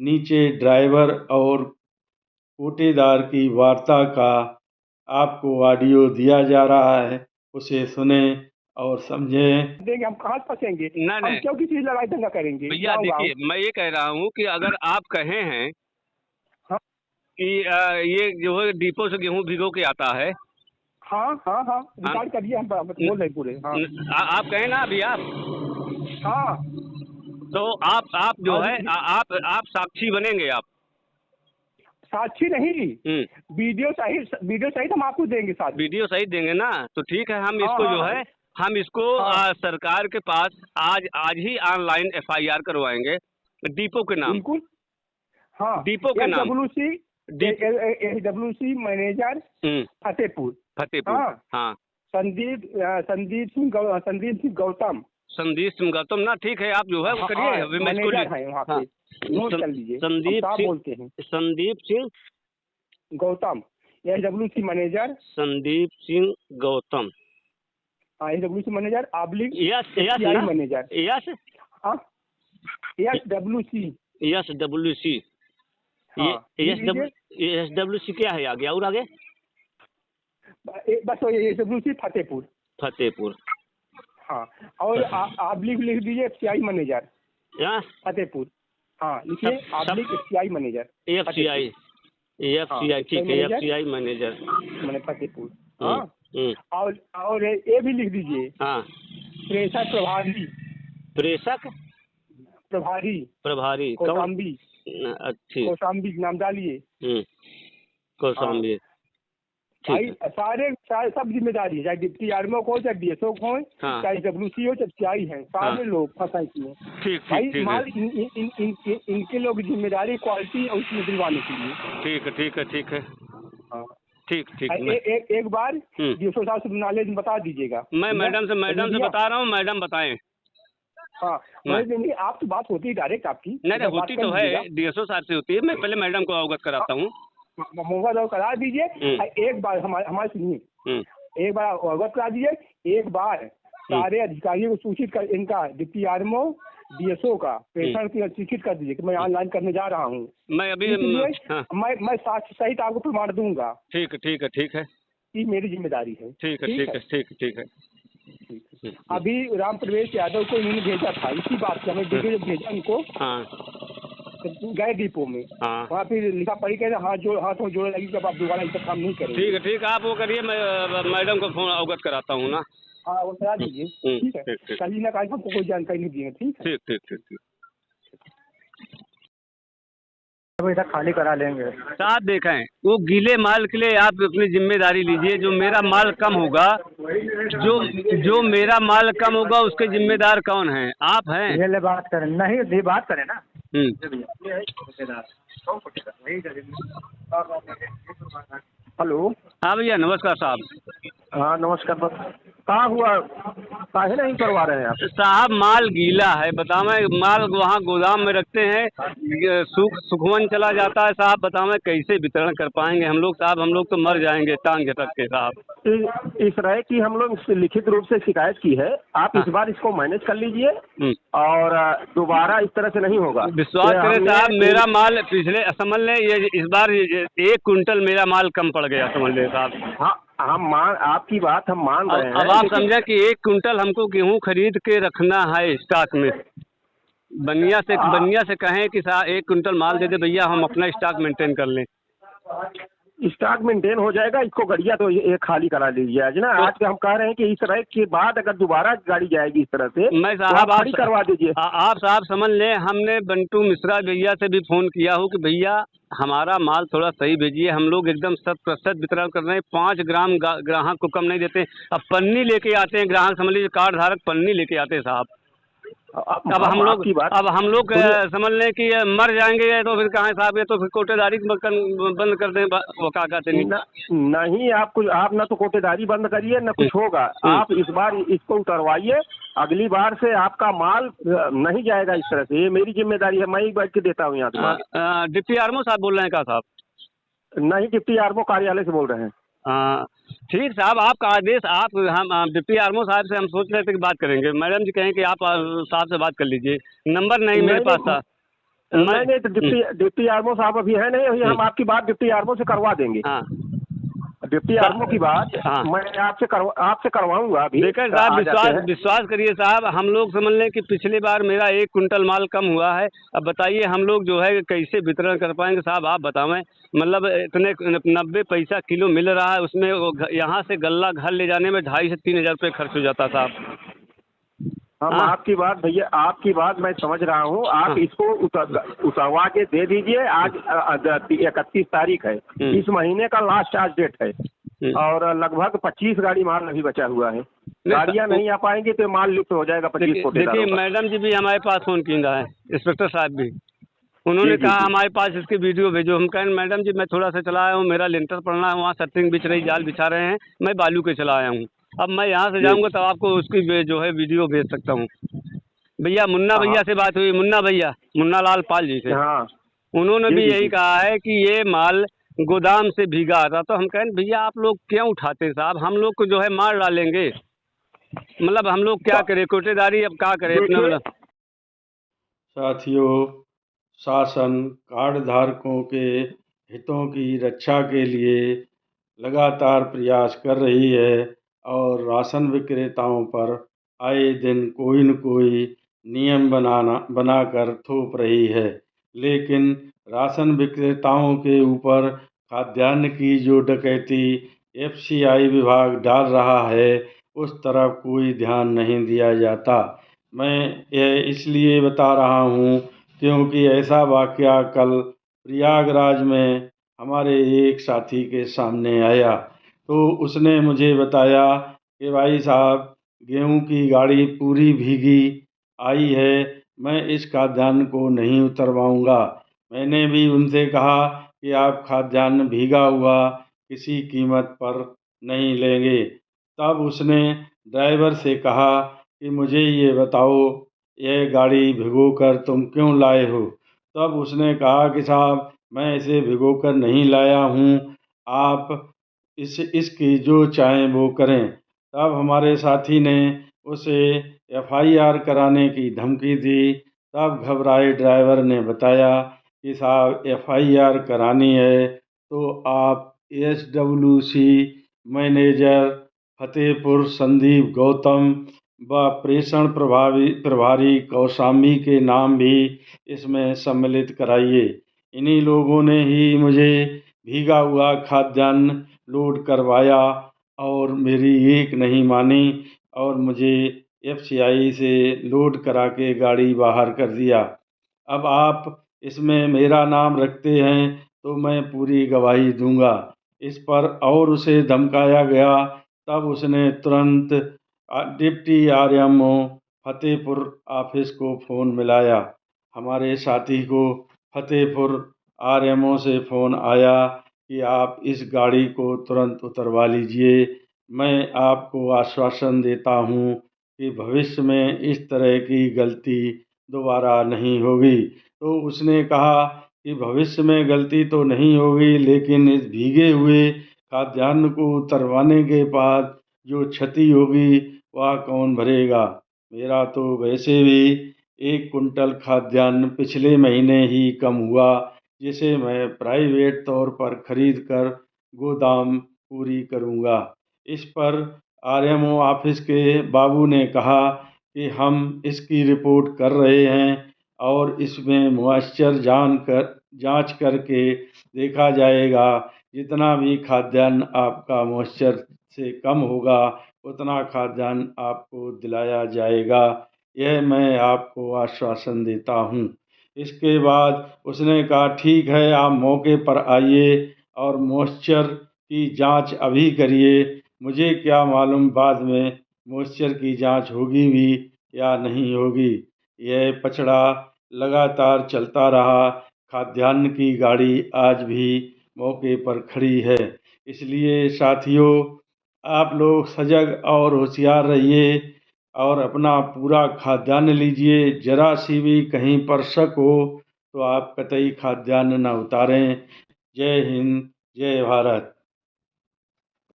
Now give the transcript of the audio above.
नीचे ड्राइवर और कोटेदार की वार्ता का आपको ऑडियो दिया जा रहा है, उसे सुने और समझें। देंगे हम कहाँ से फंसेंगे? नहीं हम नहीं क्यों किसी से लड़ाई दंगा करेंगे भैया, गाँव गाँव? देखिए मैं ये कह रहा हूँ कि अगर आप कहे हैं हाँ कि ये जो है डिपो से गेहूं भिगो के आता है। हाँ हाँ हाँ हम रिकॉर्ड करिए, हम बोल रहे हैं पूरे। हाँ आप कहें ना अभी आप, हाँ तो आप जो हाँ है आप साक्षी बनेंगे आप। साक्षी नहीं, वीडियो सहित हम आपको देंगे साथ। वीडियो सही देंगे ना, तो ठीक है। हम हाँ इसको जो हाँ है हम इसको हाँ सरकार के पास आज ही ऑनलाइन एफआईआर करवाएंगे डिपो के नाम। बिल्कुल। हाँ डिपो के नाम SWC मैनेजर फतेहपुर। फतेहपुर। हाँ हाँ संदीप सिंह गौतम। संदीप सिंह गौतम ना, ठीक है। आप जो है वो करिए, अभी मैं इसको मैनेजर है वहाँ पे, नोट कर लीजिए। Sandeep Singh Gautam, SWC manager Sandeep Singh Gautam. हाँ SWC manager yes manager. Yes हाँ SWC SWC क्या है आगे और आगे? बस ये SWC फतेहपुर। हाँ और आप लिख दीजिए FCI मैनेजर फतेहपुर। हाँ लिखिए FCI मैनेजर FCI ठीक है, FCI मैनेजर मैंने फतेहपुर। हाँ और ये भी लिख दीजिए। हाँ प्रेषक प्रभारी कौशाम्बी। अच्छी कौशाम्बी नाम डालिए। कौशाम्बी भाई सारे सब जिम्मेदारी है, चाहे डिप्टी आरएमओ हो, चाहे DSO हो, चाहे WC हो, चाहे FCI है, सारे लोग फंसा इसमें। भाई माल इनके लोग जिम्मेदारी क्वालिटी और उसमें दिलवाने के लिए। ठीक है। ठीक एक बार DSO साहब से नॉलेज बता दीजिएगा। मैं मैडम से बता रहा हूँ, मैडम बताएं। हाँ नहीं, आप तो बात होती है डायरेक्ट आपकी। नहीं होती तो है, DSO साहब से होती है। मैं पहले मैडम को अवगत कराता हूँ। मोबाइल करा दीजिए। एक बार हमारे सुनिए, एक बार अवगत करा दीजिए। एक बार सारे अधिकारियों को सूचित कर, इनका डिप्टी आरएमओ DSO का प्रेषण की सूचित कर दीजिए कि मैं ऑनलाइन करने जा रहा हूँ। मैं अभी मैं साक्ष्य सहित आपको प्रमाण दूंगा। ठीक है, ये मेरी जिम्मेदारी है। ठीक है। अभी राम प्रवेश यादव को इन्होंने भेजा था, इसी बात से हमें वीडियो भेजा इनको। गए डिपो में, वहाँ फिर लिखा पड़ी कह रहे हाथों जोड़े लगी जब आप दोबारा इसका काम नहीं करेंगे। ठीक है, आप वो करिए, मैं मैडम को फोन अवगत कराता हूँ ना। हाँ वो करा दीजिए। ठीक है, कल ना कल हमको कोई जानकारी नहीं दी है। ठीक। इधर खाली करा लेंगे। साथ देखें, वो गीले माल के लिए आप अपनी जिम्मेदारी लीजिए। जो मेरा माल कम होगा, जो मेरा माल कम होगा, उसके जिम्मेदार कौन है? आप हैं। ये बात करें नहीं, ये बात करें ना। हेलो। हाँ भैया, नमस्कार साहब। हाँ नमस्कार। कहाँ हुआ, काहे नहीं करवा रहे हैं आप? साहब माल गीला है, बताओ। माल वहाँ गोदाम में रखते हैं, सुखवन चला जाता है साहब। बताओ कैसे वितरण कर पाएंगे हम लोग साहब? हम लोग तो मर जाएंगे टांग झटक के साहब। इस राय की हम लोग लिखित रूप से शिकायत की है। आप इस बार इसको मैनेज कर लीजिए और दोबारा इस तरह से नहीं होगा। विश्वास करें साहब, मेरा माल पिछले समझ लें, ये इस बार 1 कुंटल मेरा माल कम पड़ गया, समझ लें साहब। हाँ आपकी बात हम मान रहे हैं। अब आप समझे कि 1 कुंटल हमको गेहूं खरीद के रखना है स्टॉक में। बनिया से कहें कि साहब 1 कुंटल माल दे दे भैया, हम अपना स्टॉक मेंटेन कर लें। स्टॉक मेंटेन हो जाएगा, इसको गड़िया तो ये खाली करा लीजिए आज ना। आज हम कह रहे हैं कि इस तरह के बाद अगर दोबारा गाड़ी जाएगी इस तरह से, मैं साहब खाली करवा दीजिए। आप साहब समझ लें, हमने बंटू मिश्रा भैया से भी फोन किया हो कि भैया हमारा माल थोड़ा सही भेजिए। हम लोग एकदम 100% वितरण कर रहे हैं, 5 ग्राम ग्राहक को कम नहीं देते। अब पन्नी लेके आते हैं ग्राहक, समझ लीजिए कार्ड धारक पन्नी लेके आते हैं साहब। अब हम लोग समझ लें कि मर जाएंगे, तो फिर कहाँ साहब? ये तो फिर कोटेदारी बंद कर दें। वो क्या कहते नहीं, आप ना तो कोटेदारी बंद करिए ना कुछ होगा। आप इस बार इसको उतरवाइए, अगली बार से आपका माल नहीं जाएगा इस तरह से। ये मेरी जिम्मेदारी है, मैं ही बैठ के देता हूँ यहाँ। डिप्टी आरएमओ साहब बोल रहे हैं क्या साहब? नहीं, डिप्टी आरएमओ कार्यालय से बोल रहे हैं। ठीक साहब, आपका आदेश। हम डिप्टी आरएमओ साहब से हम सोच रहे थे कि बात करेंगे। मैडम जी कहें कि आप साहब से बात कर लीजिए। नंबर नहीं मेरे पास था। नहीं तो डिप्टी आरमो साहब अभी है नहीं, हम आपकी बात डिप्टी आरमो से करवा देंगे। हाँ, डिप्टी आरमो की बात हाँ, मैं आपसे करवाऊंगा अभी। देखिए साहब, विश्वास करिए साहब, हम लोग समझ लें कि पिछली बार मेरा 1 कुंटल माल कम हुआ है। अब बताइए हम लोग जो है कैसे वितरण कर पाएंगे साहब, आप बतावें। मतलब इतने 90 पैसा किलो मिल रहा है, उसमें यहाँ से गल्ला घर ले जाने में 2,500 से 3,000 रुपये खर्च हो जाता साहब। हम हाँ, आपकी बात भैया, आपकी बात मैं समझ रहा हूँ। आप हाँ, इसको उतरवा के दे दीजिए। आज 31 तारीख है, इस महीने का लास्ट आज डेट है, और लगभग 25 गाड़ी माल अभी बचा हुआ है। गाड़ियाँ नहीं आ पाएंगी तो माल लिफ्ट हो जाएगा 25 को। देखिए मैडम जी भी हमारे पास फ़ोन किया है, इंस्पेक्टर साहब भी, उन्होंने कहा हमारे पास इसकी वीडियो भेजो। हम कहें मैडम जी मैं थोड़ा सा चला आया हूँ, मेरा लिंटर पड़ना है, वहाँ सटरिंग बिछ रही, जाल बिछा रहे हैं, मैं बालू के चला आया हूँ। अब मैं यहाँ से जाऊँगा तब आपको उसकी जो है वीडियो भेज सकता हूँ। भैया मुन्ना भैया से बात हुई, मुन्ना भैया, मुन्ना लाल पाल जी से, हाँ, उन्होंने भी यही कहा है कि ये माल गोदाम से भीगा आता। तो हम कहें भैया आप लोग क्यों उठाते हैं साहब, हम लोग को जो है मार डालेंगे। मतलब हम लोग क्या करें, कोटेदारी अब क्या करें इतना मतलब। साथियों, शासन कार्ड धारकों के हितों की रक्षा के लिए लगातार प्रयास कर रही है और राशन विक्रेताओं पर आए दिन कोई न कोई नियम बनाकर थोप रही है। लेकिन राशन विक्रेताओं के ऊपर खाद्यान्न की जो डकैती एफसीआई विभाग डाल रहा है, उस तरफ कोई ध्यान नहीं दिया जाता। मैं यह इसलिए बता रहा हूँ क्योंकि ऐसा वाकया कल प्रयागराज में हमारे एक साथी के सामने आया। तो उसने मुझे बताया कि भाई साहब, गेहूं की गाड़ी पूरी भीगी आई है, मैं इस खाद्यान्न को नहीं उतरवाऊंगा। मैंने भी उनसे कहा कि आप खाद्यान्न भीगा हुआ किसी कीमत पर नहीं लेंगे। तब उसने ड्राइवर से कहा कि मुझे ये बताओ, यह गाड़ी भिगोकर तुम क्यों लाए हो? तब उसने कहा कि साहब मैं इसे भिगोकर नहीं लाया हूँ, आप इसकी जो चाहें वो करें। तब हमारे साथी ने उसे एफआईआर कराने की धमकी दी। तब घबराए ड्राइवर ने बताया कि साहब एफआईआर करानी है तो आप एसडब्ल्यूसी मैनेजर फतेहपुर संदीप गौतम व प्रेषण प्रभारी कौशाम्बी के नाम भी इसमें सम्मिलित कराइए। इन्हीं लोगों ने ही मुझे भीगा हुआ खाद्यान्न लोड करवाया और मेरी एक नहीं मानी और मुझे एफसीआई से लोड करा के गाड़ी बाहर कर दिया। अब आप इसमें मेरा नाम रखते हैं तो मैं पूरी गवाही दूंगा इस पर। और उसे धमकाया गया। तब उसने तुरंत डिप्टी आरएमओ फतेहपुर ऑफिस को फ़ोन मिलाया। हमारे साथी को फतेहपुर आरएमओ से फ़ोन आया कि आप इस गाड़ी को तुरंत उतरवा लीजिए। मैं आपको आश्वासन देता हूँ कि भविष्य में इस तरह की गलती दोबारा नहीं होगी। तो उसने कहा कि भविष्य में गलती तो नहीं होगी, लेकिन इस भीगे हुए खाद्यान्न को उतरवाने के बाद जो क्षति होगी वह कौन भरेगा? मेरा तो वैसे भी 1 कुंटल खाद्यान्न पिछले महीने ही कम हुआ, जिसे मैं प्राइवेट तौर पर खरीद कर गोदाम पूरी करूँगा। इस पर आरएमओ ऑफिस के बाबू ने कहा कि हम इसकी रिपोर्ट कर रहे हैं और इसमें मॉइस्चर जांच करके देखा जाएगा। जितना भी खाद्यान्न आपका मॉइस्चर से कम होगा उतना खाद्यान्न आपको दिलाया जाएगा। यह मैं आपको आश्वासन देता हूँ। इसके बाद उसने कहा ठीक है, आप मौके पर आइए और मॉइस्चर की जांच अभी करिए। मुझे क्या मालूम बाद में मॉइस्चर की जांच होगी भी या नहीं होगी। यह पचड़ा लगातार चलता रहा। खाद्यान्न की गाड़ी आज भी मौके पर खड़ी है। इसलिए साथियों, आप लोग सजग और होशियार रहिए और अपना पूरा खाद्यान्न लीजिए। जरा सी भी कहीं पर शक हो तो आप कतई खाद्यान्न न उतारें। जय हिंद, जय भारत।